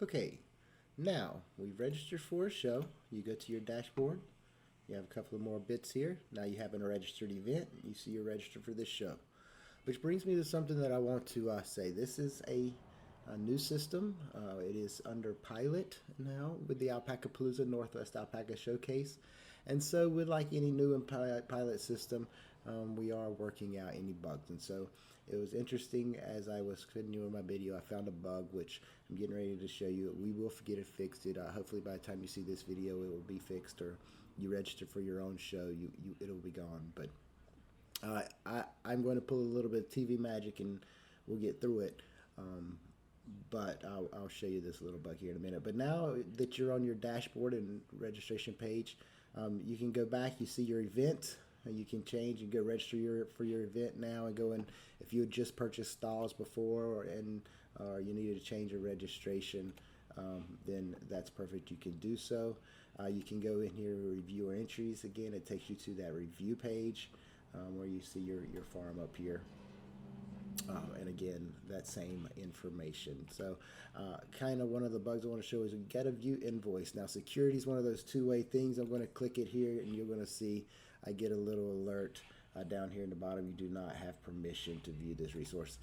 Okay, now we've registered for a show. You go to your dashboard. You have a couple of more bits here. Now you have a registered event. You see you're registered for this show. Which brings me to something that I want to say. This is a new system. It is under pilot now with the Alpaca Palooza Northwest Alpaca Showcase. And so, with like any new pilot system, we are working out any bugs. And so, it was interesting as I was continuing my video. I found a bug which I'm getting ready to show you. We will get it fixed. Hopefully, by the time you see this video, it will be fixed, or you register for your own show, it'll be gone. But I'm going to pull a little bit of TV magic and we'll get through it. But I'll show you this little bug here in a minute. But now that you're on your dashboard and registration page, you can go back. You see your event. You can change and go register for your event now and go in. If you had just purchased stalls before and you needed to change your registration, then that's perfect. You can do so. You can go in here and review your entries. Again, it takes you to that review page where you see your farm up here. And again, that same information. So kind of one of the bugs I want to show is we got to view invoice. Now security is one of those two-way things. I'm going to click it here and you're going to see I get a little alert down here in the bottom. You do not have permission to view this resource.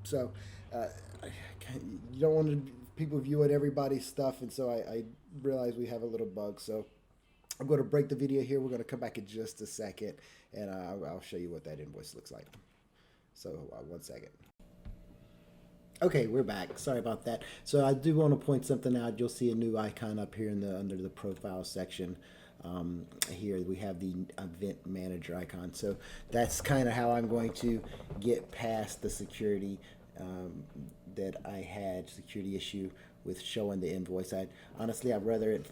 So you don't want people viewing everybody's stuff, and so I realize we have a little bug. So I'm going to break the video here. We're going to come back in just a second, and I'll show you what that invoice looks like. So 1 second. Okay, we're back. Sorry about that. So I do want to point something out. You'll see a new icon up here under the profile section. Here we have the event manager icon. So that's kind of how I'm going to get past the security that I had, security issue with showing the invoice. Honestly, I'd rather it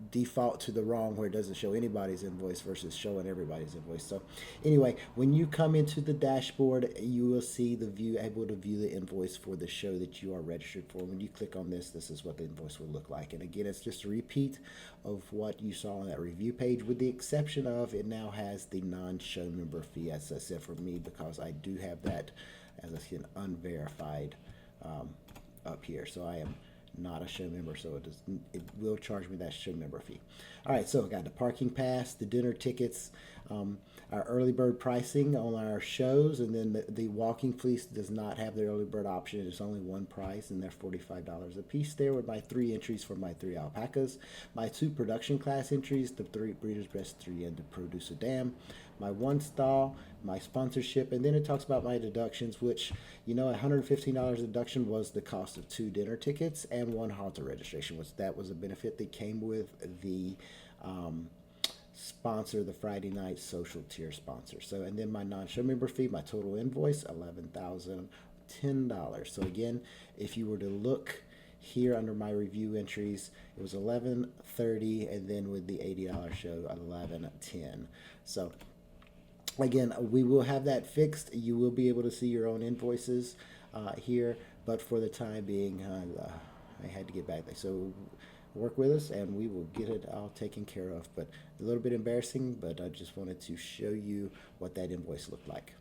default to the wrong where it doesn't show anybody's invoice versus showing everybody's invoice. So anyway, when you come into the dashboard, you will see able to view the invoice for the show that you are registered for. When you click on this is what the invoice will look like. And again, it's just a repeat of what you saw on that review page, with the exception of it now has the non-show member fee, as I said, for me, because I do have that as an unverified up here. So I am not a show member, so it will charge me that show member fee. All right, so I got the parking pass, the dinner tickets, our early bird pricing on our shows, and then the walking fleece does not have the early bird option. It's only one price, and they're $45 a piece. There with my 3 entries for my 3 alpacas, my 2 production class entries, the 3 Breeders' Best 3 and the Producer Dam, my 1 stall, my sponsorship, and then it talks about my deductions, which, you know, $115 deduction was the cost of 2 dinner tickets and 1 halter registration, which that was a benefit that came with the sponsor, the Friday night social tier sponsor. So, and then my non-show member fee, my total invoice, $11,010. So again, if you were to look here under my review entries, it was $11.30, and then with the $80 show, $11.10. So again, we will have that fixed. You will be able to see your own invoices here, but for the time being, I had to get back there. So work with us and we will get it all taken care of. But a little bit embarrassing, but I just wanted to show you what that invoice looked like.